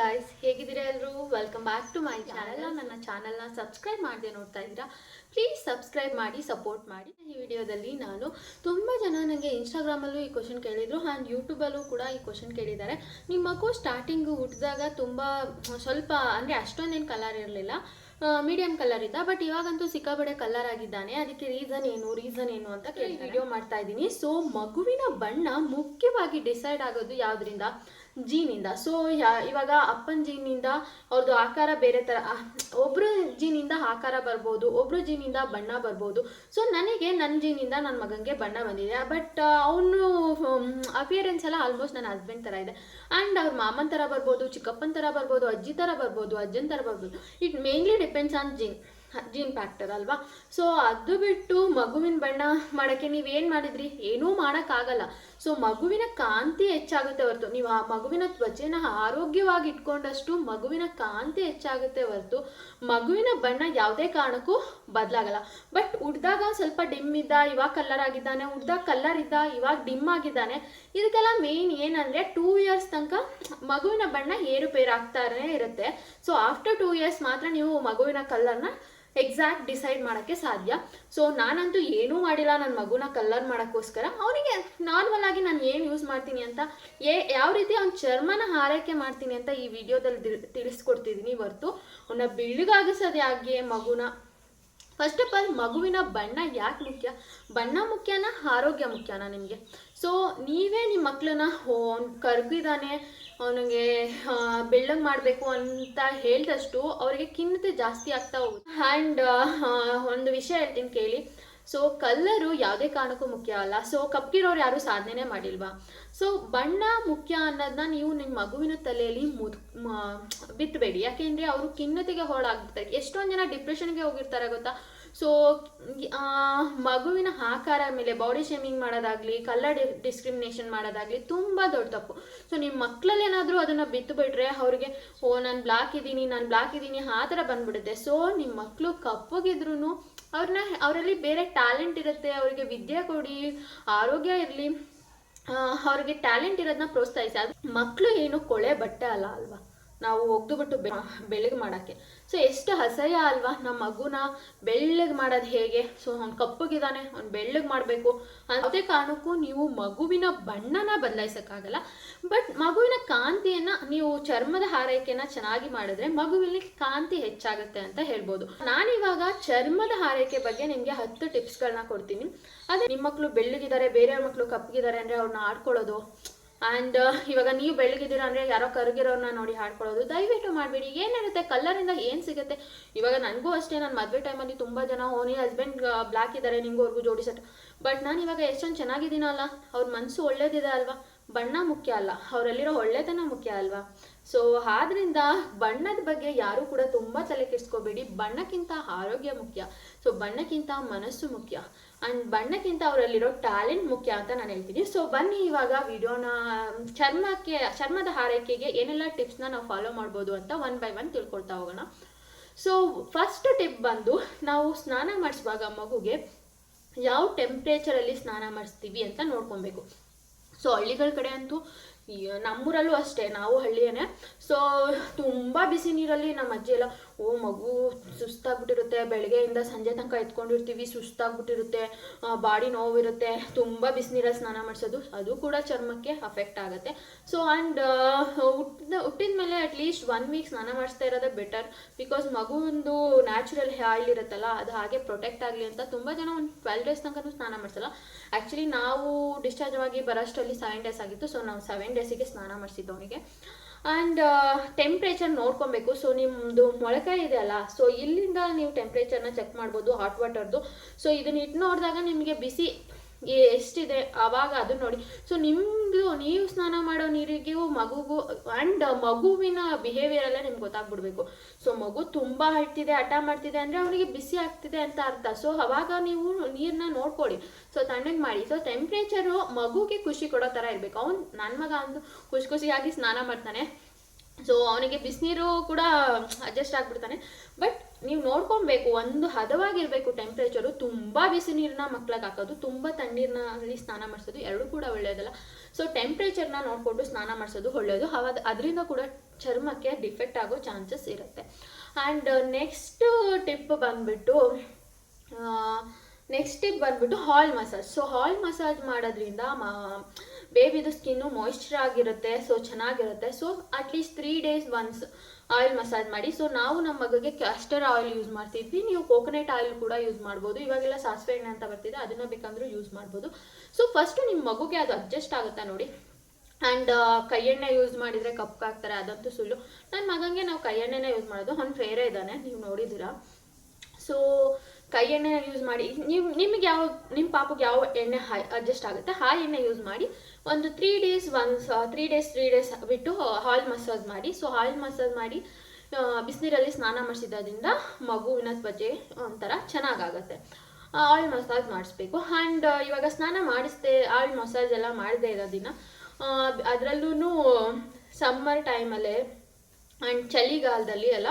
Guys, ಹೇಗಿದ್ದೀರಾ ಎಲ್ಲರೂ? Welcome back to my channel. ನನ್ನ ಚಾನಲ್ನ ಸಬ್ಸ್ಕ್ರೈಬ್ ಮಾಡದೆ ನೋಡ್ತಾ ಇದ್ದೀರಾ, ಪ್ಲೀಸ್ ಸಬ್ಸ್ಕ್ರೈಬ್ ಮಾಡಿ, ಸಪೋರ್ಟ್ ಮಾಡಿ. ಈ ವಿಡಿಯೋದಲ್ಲಿ ನಾನು ತುಂಬ ಜನ ನನಗೆ ಇನ್ಸ್ಟಾಗ್ರಾಮಲ್ಲೂ ಈ ಕ್ವಶನ್ ಕೇಳಿದರು ಆ್ಯಂಡ್ ಯೂಟ್ಯೂಬಲ್ಲೂ ಕೂಡ ಈ ಕ್ವಶನ್ ಕೇಳಿದ್ದಾರೆ. ನಿಮ್ಮ ಮಗು ಸ್ಟಾರ್ಟಿಂಗು ಹುಟ್ಟಿದಾಗ ತುಂಬ ಸ್ವಲ್ಪ ಅಂದರೆ ಅಷ್ಟೊಂದೇನು ಕಲರ್ ಇರಲಿಲ್ಲ, ಮೀಡಿಯಂ ಕಲರ್ ಇದ್ದ, ಬಟ್ ಇವಾಗಂತೂ ಸಿಕ್ಕಾಬಡೆ ಕಲರ್ ಆಗಿದ್ದಾನೆ. ಅದಕ್ಕೆ ರೀಸನ್ ಏನು ಅಂತ ಕೇಳಿ ವಿಡಿಯೋ ಮಾಡ್ತಾ ಇದ್ದೀನಿ. ಸೊ ಮಗುವಿನ ಬಣ್ಣ ಮುಖ್ಯವಾಗಿ ಡಿಸೈಡ್ ಆಗೋದು ಯಾವುದರಿಂದ? ಜೀನಿಂದ. ಸೊ ಇವಾಗ ಅಪ್ಪನ ಜೀನಿಂದ ಅವ್ರದ್ದು ಆಕಾರ ಬೇರೆ ಥರ, ಒಬ್ಬರು ಜೀನಿಂದ ಆಕಾರ ಬರ್ಬೋದು, ಒಬ್ಬರು ಜೀನಿಂದ ಬಣ್ಣ ಬರ್ಬೋದು. ಸೊ ನನಗೆ ನನ್ನ ಜೀನಿಂದ ನನ್ನ ಮಗನಿಗೆ ಬಣ್ಣ ಬಂದಿದೆ, ಬಟ್ ಅವನು ಅಪಿಯರೆನ್ಸ್ ಎಲ್ಲ ಆಲ್ಮೋಸ್ಟ್ ನನ್ನ ಹಸ್ಬೆಂಡ್ ಥರ ಇದೆ. ಆ್ಯಂಡ್ ಅವ್ರ ಮಾಮನ ಥರ ಬರ್ಬೋದು, ಚಿಕ್ಕಪ್ಪನ ಥರ ಬರ್ಬೋದು, ಅಜ್ಜಿ ಥರ ಬರ್ಬೋದು, ಅಜ್ಜನ ಥರ ಬರ್ಬೋದು. It mainly depends on gene factor ಅಲ್ವಾ. ಸೊ ಅದು ಬಿಟ್ಟು ಮಗುವಿನ ಬಣ್ಣ ಮಾಡೋಕ್ಕೆ ನೀವೇನು ಮಾಡಿದ್ರಿ? ಏನೂ ಮಾಡೋಕ್ಕಾಗಲ್ಲ. ಸೊ ಮಗುವಿನ ಕಾಂತಿ ಹೆಚ್ಚಾಗುತ್ತೆ ಹೊರತು, ನೀವು ಆ ಮಗುವಿನ ತ್ವಚೆನ ಆರೋಗ್ಯವಾಗಿ ಇಟ್ಕೊಂಡಷ್ಟು ಮಗುವಿನ ಕಾಂತಿ ಹೆಚ್ಚಾಗುತ್ತೆ ಹೊರತು ಮಗುವಿನ ಬಣ್ಣ ಯಾವುದೇ ಕಾರಣಕ್ಕೂ ಬದಲಾಗಲ್ಲ. ಬಟ್ ಹುಡ್ದಾಗ ಸ್ವಲ್ಪ ಡಿಮ್ ಇದ್ದ, ಇವಾಗ ಕಲರ್ ಆಗಿದ್ದಾನೆ, ಹುಡ್ದಾಗ ಕಲರ್ ಇದ್ದ, ಇವಾಗ ಡಿಮ್ ಆಗಿದ್ದಾನೆ. ಇದಕ್ಕೆಲ್ಲ ಮೇನ್ ಏನಂದರೆ 2 ಇಯರ್ಸ್ ತನಕ ಮಗುವಿನ ಬಣ್ಣ ಏರುಪೇರು ಆಗ್ತಾನೆ ಇರುತ್ತೆ. ಸೊ ಆಫ್ಟರ್ 2 ಇಯರ್ಸ್ ಮಾತ್ರ ನೀವು ಮಗುವಿನ ಕಲರ್ನ ಎಕ್ಸಾಕ್ಟ್ ಡಿಸೈಡ್ ಮಾಡೋಕ್ಕೆ ಸಾಧ್ಯ. ಸೊ ನಾನಂತೂ ಏನೂ ಮಾಡಿಲ್ಲ ನನ್ನ ಮಗುನ ಕಲರ್ ಮಾಡೋಕ್ಕೋಸ್ಕರ. ಅವನಿಗೆ ನಾರ್ಮಲ್ ಆಗಿ ನಾನು ಏನು ಯೂಸ್ ಮಾಡ್ತೀನಿ ಅಂತ, ಯಾವ ರೀತಿ ಅವ್ನ ಚರ್ಮನ ಆರೈಕೆ ಮಾಡ್ತೀನಿ ಅಂತ ಈ ವಿಡಿಯೋದಲ್ಲಿ ತಿಳಿಸ್ಕೊಡ್ತಿದ್ದೀನಿ ಹೊರತು ಅವನ್ನ ಬೆಳ್ಳಗಾಗಿಸೋದು ಯಾಕೆ ಮಗುನ. ಫಸ್ಟ್ ಆಫ್ ಆಲ್ ಮಗುವಿನ ಬಣ್ಣ ಯಾಕೆ ಮುಖ್ಯ? ಬಣ್ಣ ಮುಖ್ಯನಾ, ಆರೋಗ್ಯ ಮುಖ್ಯನಾ ನಿಮಗೆ? ಸೊ ನೀವೇ ನಿಮ್ಮ ಮಕ್ಕಳನ್ನ ಅವ್ನು ಕರ್ಗಿದ್ದಾನೆ, ಅವನಿಗೆ ಬೆಳ್ಳಗೆ ಮಾಡಬೇಕು ಅಂತ ಹೇಳಿದಷ್ಟು ಅವರಿಗೆ ಖಿನ್ನತೆ ಜಾಸ್ತಿ ಆಗ್ತಾ ಹೋಗುತ್ತೆ. ಆ್ಯಂಡ್ ಒಂದು ವಿಷಯ ಹೇಳ್ತೀನಿ ಕೇಳಿ. ಸೊ ಕಲ್ಲರು ಯಾವುದೇ ಕಾರಣಕ್ಕೂ ಮುಖ್ಯ ಅಲ್ಲ. ಸೊ ಕಪ್ಪಿರೋರು ಯಾರೂ ಸಾಧನೆ ಮಾಡಿಲ್ವಾ? ಸೊ ಬಣ್ಣ ಮುಖ್ಯ ಅನ್ನೋದನ್ನ ನೀವು ನಿಮ್ಮ ಮಗುವಿನ ತಲೆಯಲ್ಲಿ ಬಿತ್ತಬೇಡಿ. ಯಾಕೆಂದರೆ ಅವರು ಖಿನ್ನತೆಗೆ ಹೊರಡಾಗ್ಬಿಡ್ತಾರೆ. ಎಷ್ಟೊಂದು ಜನ ಡಿಪ್ರೆಷನ್ಗೆ ಹೋಗಿರ್ತಾರೆ ಗೊತ್ತಾ. ಸೊ ಮಗುವಿನ ಆಕಾರ ಮೇಲೆ ಬಾಡಿ ಶೇಮಿಂಗ್ ಮಾಡೋದಾಗಲಿ, ಕಲರ್ ಡಿಸ್ಕ್ರಿಮಿನೇಷನ್ ಮಾಡೋದಾಗಲಿ ತುಂಬ ದೊಡ್ಡ ತಪ್ಪು. ಸೊ ನಿಮ್ಮ ಮಕ್ಕಳಲ್ಲಿ ಏನಾದರೂ ಅದನ್ನು ಬಿತ್ತು ಬಿಟ್ರೆ ಅವ್ರಿಗೆ ನಾನು ಬ್ಲಾಕ್ ಇದ್ದೀನಿ ಆ ಥರ ಬಂದ್ಬಿಡುತ್ತೆ. ಸೊ ನಿಮ್ಮ ಮಕ್ಕಳು ಕಪ್ಪಗಿದ್ರೂ ಅವರಲ್ಲಿ ಬೇರೆ ಟ್ಯಾಲೆಂಟ್ ಇರುತ್ತೆ. ಅವರಿಗೆ ವಿದ್ಯೆ ಕೊಡಿ, ಆರೋಗ್ಯ ಇರಲಿ, ಅವ್ರಿಗೆ ಟ್ಯಾಲೆಂಟ್ ಇರೋದನ್ನ ಪ್ರೋತ್ಸಾಹಿಸಿ. ಅದು ಮಕ್ಕಳು ಏನು ಕೊಳೆ ಬಟ್ಟೆ ಅಲ್ವಾ ನಾವು ಒಗ್ದುಬಿಟ್ಟು ಬೆಳ್ಳಗೆ ಮಾಡೋಕ್ಕೆ. ಸೊ ಎಷ್ಟು ಅಸಹ್ಯ ಅಲ್ವಾ ನಮ್ಮ ಮಗುನ ಬೆಳ್ಳಗೆ ಮಾಡೋದು ಹೇಗೆ? ಸೊ ಅವ್ನು ಕಪ್ಪಗಿದ್ದಾನೆ, ಅವ್ನು ಬೆಳ್ಳಗೆ ಮಾಡಬೇಕು. ಯಾವುದೇ ಕಾರಣಕ್ಕೂ ನೀವು ಮಗುವಿನ ಬಣ್ಣನ ಬದಲಾಯಿಸೋಕ್ಕಾಗಲ್ಲ. ಬಟ್ ಮಗುವಿನ ಕಾಂತಿಯನ್ನು ನೀವು ಚರ್ಮದ ಆರೈಕೆನ ಚೆನ್ನಾಗಿ ಮಾಡಿದ್ರೆ ಮಗುವಿನಲ್ಲಿ ಕಾಂತಿ ಹೆಚ್ಚಾಗುತ್ತೆ ಅಂತ ಹೇಳ್ಬೋದು. ನಾನಿವಾಗ ಚರ್ಮದ ಆರೈಕೆ ಬಗ್ಗೆ ನಿಮಗೆ 10 ಟಿಪ್ಸ್ಗಳನ್ನ ಕೊಡ್ತೀನಿ. ಅದೇ ನಿಮ್ಮ ಮಕ್ಕಳು ಬೆಳ್ಳಗಿದ್ದಾರೆ, ಬೇರೆಯವ್ರ ಮಕ್ಕಳು ಕಪ್ಪಗಿದ್ದಾರೆ ಅಂದರೆ ಅವ್ರನ್ನ ಆಡ್ಕೊಳ್ಳೋದು, ಆ್ಯಂಡ್ ಇವಾಗ ನೀವು ಬೆಳಗಿದ್ದೀರ ಅಂದರೆ ಯಾರೋ ಕರಗಿರೋರನ್ನ ನೋಡಿ ಹಾಡ್ಕೊಳ್ಳೋದು ದಯವಿಟ್ಟು ಮಾಡಬೇಡಿ. ಏನಿರುತ್ತೆ ಕಲರಿಂದ ಏನು ಸಿಗುತ್ತೆ? ಇವಾಗ ನನಗೂ ಅಷ್ಟೇ, ನಾನು ಮದುವೆ ಟೈಮಲ್ಲಿ ತುಂಬ ಜನ ಓನಿ ಹಸ್ಬೆಂಡ್ ಬ್ಲ್ಯಾಕ್ ಇದ್ದಾರೆ, ನಿಮಗೂ ಅವ್ರಿಗೂ ಜೋಡಿಸಟ್ಟು. ಬಟ್ ನಾನು ಇವಾಗ ಎಷ್ಟೊಂದು ಚೆನ್ನಾಗಿದ್ದೀನಲ್ಲ, ಅವ್ರ ಮನಸ್ಸು ಒಳ್ಳೇದಿದೆ ಅಲ್ವಾ. ಬಣ್ಣ ಮುಖ್ಯ ಅಲ್ಲ, ಅವರಲ್ಲಿರೋ ಒಳ್ಳೆತನ ಮುಖ್ಯ ಅಲ್ವಾ. ಸೊ ಆದ್ರಿಂದ ಬಣ್ಣದ ಬಗ್ಗೆ ಯಾರೂ ಕೂಡ ತುಂಬ ತಲೆ ಕೆಡಿಸ್ಕೋಬೇಡಿ. ಬಣ್ಣಕ್ಕಿಂತ ಆರೋಗ್ಯ ಮುಖ್ಯ. ಸೊ ಬಣ್ಣಕ್ಕಿಂತ ಮನಸ್ಸು ಮುಖ್ಯ, ಆ್ಯಂಡ್ ಬಣ್ಣಕ್ಕಿಂತ ಅವರಲ್ಲಿರೋ ಟ್ಯಾಲೆಂಟ್ ಮುಖ್ಯ ಅಂತ ನಾನು ಹೇಳ್ತೀನಿ. ಸೊ ಬನ್ನಿ ಇವಾಗ ವಿಡಿಯೋನ ಚರ್ಮದ ಆರೈಕೆಗೆ ಏನೆಲ್ಲ ಟಿಪ್ಸ್ನ ನಾವು ಫಾಲೋ ಮಾಡ್ಬೋದು ಅಂತ 1 by 1 ತಿಳ್ಕೊಳ್ತಾ ಹೋಗೋಣ. ಸೊ ಫಸ್ಟ್ ಟಿಪ್ ಬಂದು, ನಾವು ಸ್ನಾನ ಮಾಡಿಸುವಾಗ ಮಗುಗೆ ಯಾವ ಟೆಂಪ್ರೇಚರಲ್ಲಿ ಸ್ನಾನ ಮಾಡಿಸ್ತೀವಿ ಅಂತ ನೋಡ್ಕೊಬೇಕು. ಸೊ ಹಳ್ಳಿಗಳ ಕಡೆ ಅಂತೂ, ನಮ್ಮೂರಲ್ಲೂ ಅಷ್ಟೇ, ನಾವು ಹಳ್ಳಿಯೇ. ಸೊ ತುಂಬ ಬಿಸಿ ನೀರಲ್ಲಿ ನಮ್ಮ ಅಜ್ಜಿ ಎಲ್ಲ, ಮಗು ಸುಸ್ತಾಗ್ಬಿಟ್ಟಿರುತ್ತೆ, ಬೆಳಗ್ಗೆಯಿಂದ ಸಂಜೆ ತನಕ ಎತ್ಕೊಂಡಿರ್ತೀವಿ, ಸುಸ್ತಾಗ್ಬಿಟ್ಟಿರುತ್ತೆ, ಬಾಡಿ ನೋವಿರುತ್ತೆ, ತುಂಬ ಬಿಸಿನೀರಲ್ಲಿ ಸ್ನಾನ ಮಾಡಿಸೋದು, ಅದು ಕೂಡ ಚರ್ಮಕ್ಕೆ ಅಫೆಕ್ಟ್ ಆಗುತ್ತೆ. ಸೊ ಆ್ಯಂಡ್ ಹುಟ್ಟಿದ ಮೇಲೆ ಅಟ್ಲೀಸ್ಟ್ 1 ವೀಕ್ ಸ್ನಾನ ಮಾಡಿಸ್ತಾ ಇರೋದೇ ಬೆಟರ್. ಬಿಕಾಸ್ ಮಗುವಿಂದು ನ್ಯಾಚುರಲ್ ಆಯಿಲ್ ಇರುತ್ತಲ್ಲ, ಅದು ಹಾಗೆ ಪ್ರೊಟೆಕ್ಟ್ ಆಗಲಿ ಅಂತ ತುಂಬ ಜನ ಒಂದು 12 days ತನಕ ಸ್ನಾನ ಮಾಡಿಸಲ್ಲ. ಆ್ಯಕ್ಚುಲಿ ನಾವು ಡಿಸ್ಚಾರ್ಜ್ ಆಗಿ ಬರೋಷ್ಟರಲ್ಲಿ 7 days ಆಗಿತ್ತು. ಸೊ ನಾವು 7 days ಸ್ನಾನ ಮಾಡಿಸಿದ್ದು ಅವನಿಗೆ. ಆ್ಯಂಡ್ ಟೆಂಪ್ರೇಚರ್ ನೋಡ್ಕೊಬೇಕು. ಸೊ ನಿಮ್ಮದು ಮೊಳಕೆ ಇದೆ ಅಲ್ಲ, ಸೊ ಇಲ್ಲಿಂದ ನೀವು ಟೆಂಪ್ರೇಚರ್ನ ಚೆಕ್ ಮಾಡ್ಬೋದು, ಹಾಟ್ ವಾಟರ್ದು. ಸೊ ಇದನ್ನ ಇಟ್ಟು ನೋಡಿದಾಗ ನಿಮಗೆ ಬಿಸಿ ಎಷ್ಟಿದೆ ಆವಾಗ ಅದು ನೋಡಿ. ಸೊ ನಿಮ್ಮದು ನೀವು ಸ್ನಾನ ಮಾಡೋ ನೀರಿಗೂ ಮಗುಗೂ ಆ್ಯಂಡ್ ಮಗುವಿನ ಬಿಹೇವಿಯರೆಲ್ಲ ನಿಮ್ಗೆ ಗೊತ್ತಾಗ್ಬಿಡ್ಬೇಕು. ಸೊ ಮಗು ತುಂಬ ಅಳ್ತಿದೆ, ಹಠ ಮಾಡ್ತಿದೆ ಅಂದರೆ ಅವನಿಗೆ ಬಿಸಿ ಆಗ್ತಿದೆ ಅಂತ ಅರ್ಥ. ಸೊ ಅವಾಗ ನೀವು ನೀರನ್ನ ನೋಡ್ಕೊಳ್ಳಿ, ಸೊ ತಣ್ಣಗೆ ಮಾಡಿ. ಸೊ ಟೆಂಪ್ರೇಚರು ಮಗುಗೆ ಖುಷಿ ಕೊಡೋ ಥರ ಇರಬೇಕು. ನನ್ನ ಮಗ ಅಂದು ಖುಷಿಯಾಗಿ ಸ್ನಾನ ಮಾಡ್ತಾನೆ. ಸೊ ಅವನಿಗೆ ಬಿಸಿನೀರು ಕೂಡ ಅಡ್ಜಸ್ಟ್ ಆಗಿಬಿಡ್ತಾನೆ. ಬಟ್ ನೀವು ನೋಡ್ಕೊಬೇಕು, ಒಂದು ಹದವಾಗಿರಬೇಕು ಟೆಂಪ್ರೇಚರು. ತುಂಬ ಬಿಸಿ ನೀರನ್ನ ಮಕ್ಳಿಗೆ ಹಾಕೋದು, ತುಂಬ ತಣ್ಣೀರಿನಲ್ಲಿ ಸ್ನಾನ ಮಾಡಿಸೋದು ಎರಡೂ ಕೂಡ ಒಳ್ಳೆಯದಲ್ಲ. ಸೊ ಟೆಂಪ್ರೇಚರ್ನ ನೋಡಿಕೊಂಡು ಸ್ನಾನ ಮಾಡಿಸೋದು ಒಳ್ಳೆಯದು. ಅದರಿಂದ ಕೂಡ ಚರ್ಮಕ್ಕೆ ಡಿಫೆಕ್ಟ್ ಆಗೋ ಚಾನ್ಸಸ್ ಇರುತ್ತೆ. ಆ್ಯಂಡ್ ನೆಕ್ಸ್ಟ್ ಟಿಪ್ ಬಂದುಬಿಟ್ಟು ಹಾಲ್ ಮಸಾಜ್. ಸೊ ಹಾಲ್ ಮಸಾಜ್ ಮಾಡೋದ್ರಿಂದ ಬೇಬಿದು ಸ್ಕಿನ್ನು ಮಾಯ್ಶ್ಚರ್ ಆಗಿರುತ್ತೆ, ಸೊ ಚೆನ್ನಾಗಿರುತ್ತೆ. So at least 3 days once oil massage ಮಾಡಿ. ಸೊ ನಾವು ನಮ್ಮ ಮಗುಗೆ ಕ್ಯಾಸ್ಟರ್ ಆಯಿಲ್ ಯೂಸ್ ಮಾಡ್ತಿದ್ವಿ, ನೀವು ಕೋಕೋನಟ್ ಆಯಿಲ್ ಕೂಡ ಯೂಸ್ ಮಾಡ್ಬೋದು. ಇವಾಗೆಲ್ಲ ಸಾಸಿವೆ ಎಣ್ಣೆ ಅಂತ ಬರ್ತಿದೆ, ಅದನ್ನು ಬೇಕಂದ್ರೂ ಯೂಸ್ ಮಾಡ್ಬೋದು. ಸೊ ಫಸ್ಟು ನಿಮ್ಮ ಮಗುಗೆ ಅದು ಅಡ್ಜಸ್ಟ್ ಆಗುತ್ತಾ ನೋಡಿ. ಆ್ಯಂಡ್ ಕೈ ಎಣ್ಣೆ ಯೂಸ್ ಮಾಡಿದರೆ ಕಪ್ಪಾಗ್ತಾರೆ, ಅದಂತೂ ಸುಳ್ಳು. ನನ್ನ ಮಗನಿಗೆ ನಾವು ಕೈ ಎಣ್ಣೆನೇ ಯೂಸ್ ಮಾಡೋದು. ಅವ್ನು ಫೇರೇ ಇದ್ದಾನೆ, ನೀವು ನೋಡಿದ್ದೀರಾ. ಸೊ ಕೈ ಎಣ್ಣೆ ಯೂಸ್ ಮಾಡಿ, ನಿಮಗೆ ನಿಮ್ಮ ಪಾಪಗೆ ಯಾವ ಎಣ್ಣೆ ಅಡ್ಜಸ್ಟ್ ಆಗುತ್ತೆ ಆ ಎಣ್ಣೆ ಯೂಸ್ ಮಾಡಿ. ಒಂದು 3 days ಒನ್ಸ್ 3 days ಬಿಟ್ಟು ಆಯಿಲ್ ಮಸಾಜ್ ಮಾಡಿ. ಸೊ ಆಯಿಲ್ ಮಸಾಜ್ ಮಾಡಿ ಬಿಸಿನೀರಲ್ಲಿ ಸ್ನಾನ ಮಾಡಿಸಿದ್ರಿಂದ ಮಗುವಿನ ತ್ವಚೆ ಒಂಥರ ಚೆನ್ನಾಗಾಗುತ್ತೆ. ಆಯಿಲ್ ಮಸಾಜ್ ಮಾಡಿಸ್ಬೇಕು. ಆ್ಯಂಡ್ ಇವಾಗ ಸ್ನಾನ ಮಾಡಿಸ್ದೆ, ಆಯಿಲ್ ಮಸಾಜ್ ಎಲ್ಲ ಮಾಡದೇ ಇರೋ ದಿನ, ಅದರಲ್ಲೂ ಸಮ್ಮರ್ ಟೈಮಲ್ಲಿ ಆ್ಯಂಡ್ ಚಳಿಗಾಲದಲ್ಲಿ ಎಲ್ಲ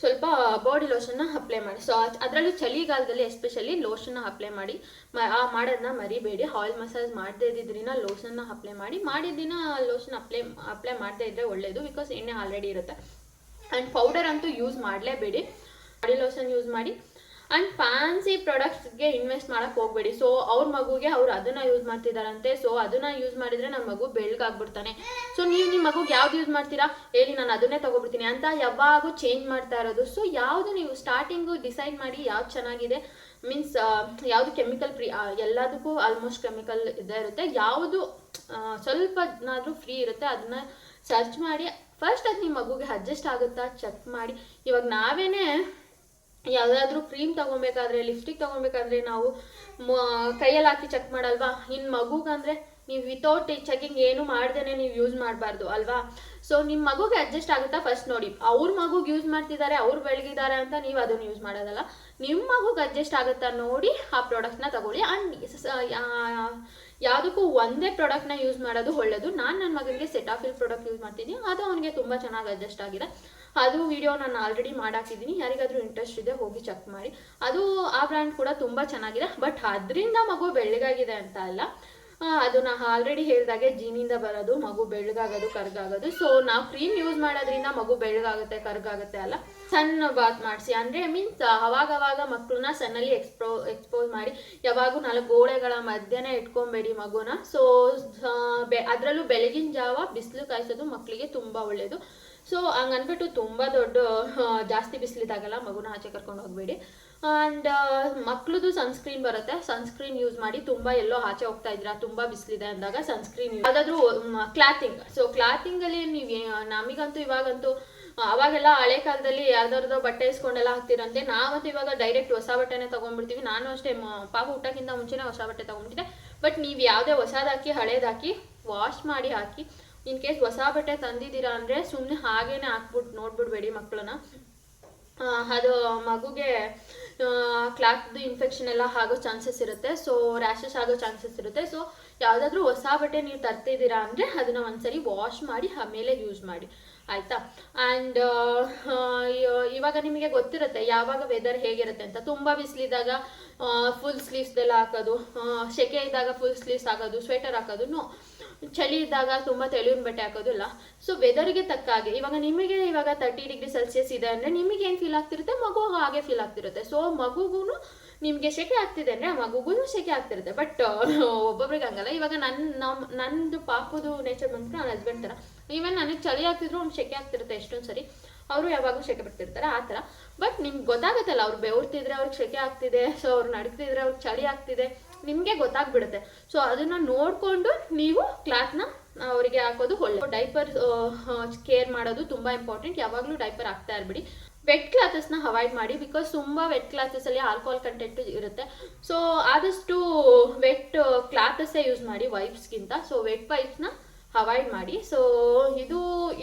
ಸ್ವಲ್ಪ ಬಾಡಿ ಲೋಷನ್ನ ಅಪ್ಲೈ ಮಾಡಿ. ಸೊ ಅದರಲ್ಲೂ ಚಳಿಗಾಲದಲ್ಲಿ ಎಸ್ಪೆಷಲಿ ಲೋಷನ್ನ ಅಪ್ಲೈ ಮಾಡಿ. ಮಾಡೋದನ್ನ ಮರಿಬೇಡಿ. ಆಯಿಲ್ ಮಸಾಜ್ ಮಾಡದೇ ಇದ್ದಿದ್ರಿಂದ ಲೋಷನ್ನ ಅಪ್ಲೈ ಮಾಡಿ. ಮಾಡಿದ್ದಿನ ಲೋಷನ್ ಅಪ್ಲೈ ಮಾಡದೇ ಇದ್ದರೆ ಒಳ್ಳೆಯದು, ಬಿಕಾಸ್ ಎಣ್ಣೆ ಆಲ್ರೆಡಿ ಇರುತ್ತೆ. ಆ್ಯಂಡ್ ಪೌಡರ್ ಅಂತೂ ಯೂಸ್ ಮಾಡಲೇಬೇಡಿ, ಬಾಡಿ ಲೋಷನ್ ಯೂಸ್ ಮಾಡಿ. ಆ್ಯಂಡ್ ಫ್ಯಾನ್ಸಿ ಪ್ರಾಡಕ್ಟ್ಸ್ಗೆ ಇನ್ವೆಸ್ಟ್ ಮಾಡೋಕ್ಕೆ ಹೋಗಬೇಡಿ. ಸೊ ಅವ್ರ ಮಗುಗೆ ಅವ್ರು ಅದನ್ನು ಯೂಸ್ ಮಾಡ್ತಿದ್ದಾರಂತೆ, ಸೊ ಅದನ್ನು ಯೂಸ್ ಮಾಡಿದರೆ ನನ್ನ ಮಗು ಬೆಳಗಾಗ್ಬಿಡ್ತಾನೆ. ಸೊ ನಿಮ್ಮ ಮಗುಗೆ ಯಾವ್ದು ಯೂಸ್ ಮಾಡ್ತೀರಾ ಹೇಳಿ, ನಾನು ಅದನ್ನೇ ತೊಗೊಬಿಡ್ತೀನಿ ಅಂತ ಯಾವಾಗೂ ಚೇಂಜ್ ಮಾಡ್ತಾ ಇರೋದು. ಸೊ ಯಾವುದು ನೀವು ಸ್ಟಾರ್ಟಿಂಗು ಡಿಸೈಡ್ ಮಾಡಿ ಯಾವ್ದು ಚೆನ್ನಾಗಿದೆ, ಮೀನ್ಸ್ ಯಾವುದು ಕೆಮಿಕಲ್ ಫ್ರೀ, ಎಲ್ಲದಕ್ಕೂ ಆಲ್ಮೋಸ್ಟ್ ಕೆಮಿಕಲ್ ಇದ್ದೇ ಇರುತ್ತೆ. ಯಾವುದು ಸ್ವಲ್ಪನಾದರೂ ಫ್ರೀ ಇರುತ್ತೆ ಅದನ್ನು ಸರ್ಚ್ ಮಾಡಿ. ಫಸ್ಟ್ ಅದು ನಿಮ್ಮ ಮಗುಗೆ ಅಡ್ಜಸ್ಟ್ ಆಗುತ್ತಾ ಚೆಕ್ ಮಾಡಿ. ಇವಾಗ ನಾವೇನೇ ಯಾವುದಾದ್ರೂ ಕ್ರೀಮ್ ತೊಗೊಬೇಕಾದ್ರೆ, ಲಿಪ್ಸ್ಟಿಕ್ ತೊಗೊಬೇಕಾದ್ರೆ ನಾವು ಕೈಯಲ್ಲಿ ಹಾಕಿ ಚೆಕ್ ಮಾಡಲ್ವಾ. ಇನ್ನು ಮಗುಗಂದರೆ ನೀವು ವಿತೌಟ್ ಚೆಕಿಂಗ್ ಏನು ಮಾಡ್ದೇನೆ ನೀವು ಯೂಸ್ ಮಾಡಬಾರ್ದು ಅಲ್ವಾ. ಸೊ ನಿಮ್ಮ ಮಗುಗೆ ಅಡ್ಜಸ್ಟ್ ಆಗುತ್ತಾ ಫಸ್ಟ್ ನೋಡಿ. ಅವ್ರ ಮಗುಗೆ ಯೂಸ್ ಮಾಡ್ತಿದ್ದಾರೆ, ಅವ್ರು ಬೆಳಗಿದ್ದಾರೆ ಅಂತ ನೀವು ಅದನ್ನು ಯೂಸ್ ಮಾಡೋದಲ್ಲ. ನಿಮ್ಮ ಮಗುಗೆ ಅಡ್ಜಸ್ಟ್ ಆಗುತ್ತಾ ನೋಡಿ ಆ ಪ್ರಾಡಕ್ಟ್ನ ತಗೊಳ್ಳಿ. ಆ್ಯಂಡ್ ಯಾವುದಕ್ಕೂ ಒಂದೇ ಪ್ರಾಡಕ್ಟ್ನ ಯೂಸ್ ಮಾಡೋದು ಒಳ್ಳೆಯದು. ನಾನು ನನ್ನ ಮಗನಿಗೆ ಸೆಟಾಫಿಲ್ ಪ್ರಾಡಕ್ಟ್ ಯೂಸ್ ಮಾಡ್ತೀನಿ, ಅದು ಅವನಿಗೆ ತುಂಬ ಚೆನ್ನಾಗಿ ಅಡ್ಜಸ್ಟ್ ಆಗಿದೆ. ಅದು ವಿಡಿಯೋ ನಾನು ಆಲ್ರೆಡಿ ಮಾಡಾಕಿದ್ದೀನಿ, ಯಾರಿಗಾದರೂ ಇಂಟ್ರೆಸ್ಟ್ ಇದೆ ಹೋಗಿ ಚೆಕ್ ಮಾಡಿ. ಅದು ಆ ಬ್ರ್ಯಾಂಡ್ ಕೂಡ ತುಂಬ ಚೆನ್ನಾಗಿದೆ. ಬಟ್ ಅದರಿಂದ ಮಗು ಬೆಳ್ಳಗಾಗಿದೆ ಅಂತ ಅಲ್ಲ, ಅದು ನಾ ಆಲ್ರೆಡಿ ಹೇಳಿದಾಗೆ ಜೀನಿಂದ ಬರೋದು ಮಗು ಬೆಳ್ಳಗಾಗೋದು ಕರ್ಗಾಗೋದು. ಸೊ ನಾವು ಕ್ರೀಮ್ ಯೂಸ್ ಮಾಡೋದ್ರಿಂದ ಮಗು ಬೆಳ್ಳಗಾಗುತ್ತೆ ಕರ್ಗಾಗುತ್ತೆ ಅಲ್ಲ. ಸಣ್ಣ ಬಾತ್ ಮಾಡಿಸಿ, ಅಂದರೆ ಮೀನ್ಸ್ ಅವಾಗವಾಗ ಮಕ್ಕಳನ್ನ ಸಣ್ಣಲ್ಲಿ ಎಕ್ಸ್ಪೋಸ್ ಮಾಡಿ. ಯಾವಾಗೂ 4 ಗೋಡೆಗಳ ಮಧ್ಯನೇ ಇಟ್ಕೊಬೇಡಿ ಮಗುನ. ಸೊ ಅದರಲ್ಲೂ ಬೆಳಗಿನ ಜಾವ ಬಿಸಿಲು ಕಾಯಿಸೋದು ಮಕ್ಕಳಿಗೆ ತುಂಬ ಒಳ್ಳೆಯದು. ಸೊ ಹಂಗನ್ಬಿಟ್ಟು ತುಂಬ ಜಾಸ್ತಿ ಬಿಸಿಲಿದ್ದಾಗಲ್ಲ ಮಗುನ ಆಚೆ ಕರ್ಕೊಂಡು ಹೋಗಬೇಡಿ. ಆ್ಯಂಡ್ ಮಕ್ಳದ್ದು ಸನ್ಸ್ಕ್ರೀನ್ ಬರುತ್ತೆ, ಸನ್ಸ್ಕ್ರೀನ್ ಯೂಸ್ ಮಾಡಿ. ತುಂಬ ಎಲ್ಲೋ ಆಚೆ ಹೋಗ್ತಾ ಇದ್ದೀರಾ, ತುಂಬ ಬಿಸಿಲಿದೆ ಅಂದಾಗ ಸನ್ಸ್ಕ್ರೀನ್ ಯಾವುದಾದ್ರೂ ಕ್ಲಾತಿಂಗ್. ಸೊ ಕ್ಲಾತಿಂಗಲ್ಲಿ ನೀವು ನಮಗಂತೂ ಇವಾಗಂತೂ, ಅವಾಗೆಲ್ಲ ಹಳೆ ಕಾಲದಲ್ಲಿ ಯಾವ್ದಾರ್ದೋ ಬಟ್ಟೆ ಇಸ್ಕೊಂಡೆಲ್ಲ ಹಾಕ್ತಿರಂತೆ. ನಾವಂತೂ ಇವಾಗ ಡೈರೆಕ್ಟ್ ಹೊಸ ಬಟ್ಟೆನೇ ತೊಗೊಂಡ್ಬಿಡ್ತೀವಿ. ನಾನು ಅಷ್ಟೇ, ಪಾಪ ಊಟಕ್ಕಿಂತ ಮುಂಚೆನೇ ಹೊಸ ಬಟ್ಟೆ ತೊಗೊಂಡ್ಬಿಟ್ಟಿದ್ದೆ. ಬಟ್ ನೀವು ಯಾವುದೇ ಹೊಸದಾಕಿ ಹಳೇದಾಕಿ ವಾಶ್ ಮಾಡಿ ಹಾಕಿ. ಇನ್ ಕೇಸ್ ಹೊಸ ಬಟ್ಟೆ ತಂದಿದ್ದೀರಾ ಅಂದರೆ ಸುಮ್ಮನೆ ಹಾಗೇನೆ ಹಾಕ್ಬಿಟ್ಟು ನೋಡ್ಬಿಡ್ಬೇಡಿ ಮಕ್ಕಳನ್ನ. ಅದು ಮಗುಗೆ ಕ್ಲಾತ್ದು ಇನ್ಫೆಕ್ಷನ್ ಎಲ್ಲ ಆಗೋ ಚಾನ್ಸಸ್ ಇರುತ್ತೆ. ಸೊ ರ್ಯಾಷಸ್ ಆಗೋ ಚಾನ್ಸಸ್ ಇರುತ್ತೆ. ಸೊ ಯಾವುದಾದ್ರೂ ಹೊಸ ಬಟ್ಟೆ ನೀವು ತರ್ತಿದ್ದೀರಾ ಅಂದರೆ ಅದನ್ನು ಒಂದ್ಸರಿ ವಾಶ್ ಮಾಡಿ ಆಮೇಲೆ ಯೂಸ್ ಮಾಡಿ, ಆಯಿತಾ. ಆ್ಯಂಡ್ ಇವಾಗ ನಿಮಗೆ ಗೊತ್ತಿರುತ್ತೆ ಯಾವಾಗ ವೆದರ್ ಹೇಗಿರುತ್ತೆ ಅಂತ. ತುಂಬ ಬಿಸಿಲಿದ್ದಾಗ ಫುಲ್ ಸ್ಲೀವ್ಸ್ದೆಲ್ಲ ಹಾಕೋದು, ಸೆಕೆ ಇದ್ದಾಗ ಫುಲ್ ಸ್ಲೀವ್ಸ್ ಹಾಕೋದು, ಸ್ವೆಟರ್ ಹಾಕೋದು. ಚಳಿ ಇದ್ದಾಗ ತುಂಬ ತೆಳುವಿನ ಬಟ್ಟೆ ಹಾಕೋದಿಲ್ಲ. ಸೊ ವೆದರ್ಗೆ ತಕ್ಕ ಹಾಗೆ ಇವಾಗ ನಿಮಗೆ ಇವಾಗ 30 ಡಿಗ್ರಿ ಸೆಲ್ಸಿಯಸ್ ಇದೆ ಅಂದರೆ ನಿಮಗೆ ಏನು ಫೀಲ್ ಆಗ್ತಿರುತ್ತೆ, ಮಗು ಹಾಗೆ ಫೀಲ್ ಆಗ್ತಿರುತ್ತೆ. ಸೊ ಮಗುಗೂ ನಿಮಗೆ ಸೆಕೆ ಆಗ್ತಿದೆ ಅಂದರೆ ಮಗುಗೂ ಸೆಕೆ ಆಗ್ತಿರುತ್ತೆ. ಬಟ್ ಒಬ್ಬೊಬ್ರಿಗೆ ಹಂಗಲ್ಲ. ಇವಾಗ ನಂದು ಪಾಪದು ನೇಚರ್ ಬಂದ್ಬಿಟ್ಟು ನನ್ನ ಹಸ್ಬೆಂಡ್ ಥರ. ಈವನ್ ನನಗೆ ಚಳಿ ಆಗ್ತಿದ್ರು ಅವ್ನು ಸೆಕೆ ಆಗ್ತಿರುತ್ತೆ ಎಷ್ಟೊಂದು ಸರಿ. ಅವರು ಯಾವಾಗೂ ಸೆಕೆ ಬರ್ತಿರ್ತಾರೆ ಆ ಥರ. ಬಟ್ ನಿಮ್ಗೆ ಗೊತ್ತಾಗುತ್ತಲ್ಲ, ಅವ್ರು ಬೆವರ್ತಿದ್ರೆ ಅವ್ರಿಗೆ ಸೆಕೆ ಆಗ್ತಿದೆ, ಸೊ ಅವ್ರು ನಡಕ್ತಿದ್ರೆ ಅವ್ರಿಗೆ ಚಳಿ ಆಗ್ತಿದೆ, ನಿಮಗೆ ಗೊತ್ತಾಗ್ಬಿಡುತ್ತೆ. ಸೊ ಅದನ್ನು ನೋಡಿಕೊಂಡು ನೀವು ಕ್ಲಾತ್ನ ಅವರಿಗೆ ಹಾಕೋದು ಒಳ್ಳೆ. ಡೈಪರ್ ಕೇರ್ ಮಾಡೋದು ತುಂಬ ಇಂಪಾರ್ಟೆಂಟ್. ಯಾವಾಗಲೂ ಡೈಪರ್ ಹಾಕ್ತಾ ಇರಬೇಡಿ. ವೆಟ್ ಕ್ಲಾತಸ್ನ ಅವಾಯ್ಡ್ ಮಾಡಿ, ಬಿಕಾಸ್ ತುಂಬ ವೆಟ್ ಕ್ಲಾತಸಲ್ಲಿ ಆಲ್ಕೋಹಾಲ್ ಕಂಟೆಂಟ್ ಇರುತ್ತೆ. ಸೊ ಆದಷ್ಟು ವೆಟ್ ಕ್ಲಾತಸ್ಸೇ ಯೂಸ್ ಮಾಡಿ ವೈಪ್ಸ್ಗಿಂತ. ಸೊ ವೆಟ್ ವೈಪ್ಸ್ನ ಅವಾಯ್ಡ್ ಮಾಡಿ. ಸೊ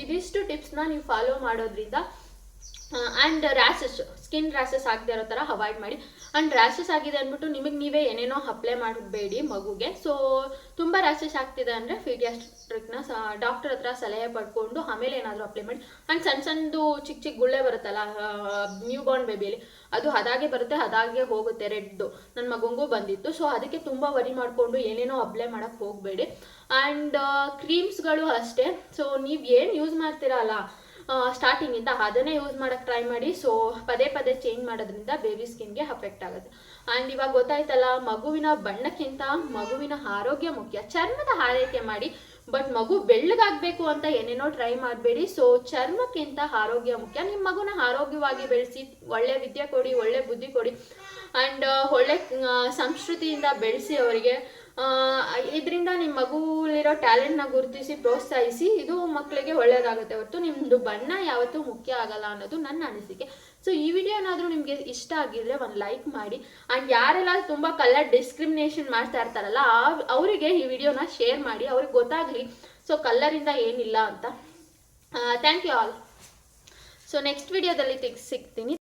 ಇದಿಷ್ಟು ಟಿಪ್ಸ್ನ ನೀವು ಫಾಲೋ ಮಾಡೋದ್ರಿಂದ ಆ್ಯಂಡ್ ರ್ಯಾಷಸ್, ಸ್ಕಿನ್ ರ್ಯಾಷಸ್ ಆಗದೆ ಇರೋ ಥರ ಅವಾಯ್ಡ್ ಮಾಡಿ. ಆ್ಯಂಡ್ ರ್ಯಾಷಸ್ ಆಗಿದೆ ಅಂದ್ಬಿಟ್ಟು ನಿಮಗೆ ನೀವೇ ಏನೇನೋ ಅಪ್ಲೈ ಮಾಡಬೇಡಿ ಮಗುಗೆ. ಸೊ ತುಂಬ ರ್ಯಾಷಸ್ ಆಗ್ತಿದೆ ಅಂದರೆ ಪೀಡಿಯಾಟ್ರಿಕ್ನ ಡಾಕ್ಟರ್ ಹತ್ರ ಸಲಹೆ ಪಡ್ಕೊಂಡು ಆಮೇಲೆ ಏನಾದರೂ ಅಪ್ಲೈ ಮಾಡಿ. ಆ್ಯಂಡ್ ಸಣ್ಣದು ಚಿಕ್ಕ ಚಿಕ್ಕ ಗುಳ್ಳೆ ಬರುತ್ತಲ್ಲ ನ್ಯೂ ಬಾರ್ನ್ ಬೇಬಿಯಲ್ಲಿ, ಅದು ಅದಾಗೆ ಬರುತ್ತೆ, ಅದಾಗೆ ಹೋಗುತ್ತೆ, ರೆಡ್ಡು. ನನ್ನ ಮಗುಂಗೂ ಬಂದಿತ್ತು. ಸೊ ಅದಕ್ಕೆ ತುಂಬ ವರಿ ಮಾಡಿಕೊಂಡು ಏನೇನೋ ಅಪ್ಲೈ ಮಾಡೋಕ್ಕೆ ಹೋಗಬೇಡಿ. ಆ್ಯಂಡ್ ಕ್ರೀಮ್ಸ್ಗಳು ಅಷ್ಟೇ. ಸೊ ನೀವು ಏನು ಯೂಸ್ ಮಾಡ್ತೀರಲ್ಲ ಸ್ಟಾರ್ಟಿಂಗಿಂದ ಅದನ್ನೇ ಯೂಸ್ ಮಾಡೋಕ್ಕೆ ಟ್ರೈ ಮಾಡಿ. ಸೊ ಪದೇ ಪದೇ ಚೇಂಜ್ ಮಾಡೋದ್ರಿಂದ ಬೇಬಿ ಸ್ಕಿನ್ಗೆ ಅಫೆಕ್ಟ್ ಆಗುತ್ತೆ. ಆ್ಯಂಡ್ ಇವಾಗ ಗೊತ್ತಾಯ್ತಲ್ಲ, ಮಗುವಿನ ಬಣ್ಣಕ್ಕಿಂತ ಮಗುವಿನ ಆರೋಗ್ಯ ಮುಖ್ಯ. ಚರ್ಮದ ಆರೈಕೆ ಮಾಡಿ, ಬಟ್ ಮಗು ಬೆಳ್ಳಗಾಗಬೇಕು ಅಂತ ಏನೇನೋ ಟ್ರೈ ಮಾಡಬೇಡಿ. ಸೊ ಚರ್ಮಕ್ಕಿಂತ ಆರೋಗ್ಯ ಮುಖ್ಯ. ನಿಮ್ಮ ಮಗುನ ಆರೋಗ್ಯವಾಗಿ ಬೆಳೆಸಿ, ಒಳ್ಳೆ ವಿದ್ಯೆ ಕೊಡಿ, ಒಳ್ಳೆ ಬುದ್ಧಿ ಕೊಡಿ, ಆ್ಯಂಡ್ ಒಳ್ಳೆ ಸಂಸ್ಕೃತಿಯಿಂದ ಬೆಳೆಸಿ ಅವರಿಗೆ. ಇದರಿಂದ ನಿಮ್ಮ ಮಗುಲಿರೋ ಟ್ಯಾಲೆಂಟ್ನ ಗುರುತಿಸಿ ಪ್ರೋತ್ಸಾಹಿಸಿ. ಇದು ಮಕ್ಕಳಿಗೆ ಒಳ್ಳೆಯದಾಗುತ್ತೆ ಹೊರತು ನಿಮ್ಮದು ಬಣ್ಣ ಯಾವತ್ತೂ ಮುಖ್ಯ ಆಗಲ್ಲ ಅನ್ನೋದು ನನ್ನ ಅನಿಸಿಕೆ. ಸೊ ಈ ವಿಡಿಯೋ ಏನಾದರೂ ನಿಮಗೆ ಇಷ್ಟ ಆಗಿದ್ರೆ ಒಂದು ಲೈಕ್ ಮಾಡಿ. ಆ್ಯಂಡ್ ಯಾರೆಲ್ಲ ತುಂಬ ಕಲರ್ ಡಿಸ್ಕ್ರಿಮಿನೇಷನ್ ಮಾಡ್ತಾ ಇರ್ತಾರಲ್ಲ ಅವರಿಗೆ ಈ ವಿಡಿಯೋನ ಶೇರ್ ಮಾಡಿ, ಅವ್ರಿಗೆ ಗೊತ್ತಾಗಲಿ ಸೊ ಕಲರಿಂದ ಏನಿಲ್ಲ ಅಂತ. Thank you all. So next ವಿಡಿಯೋದಲ್ಲಿ ಸಿಗ್ತೀನಿ.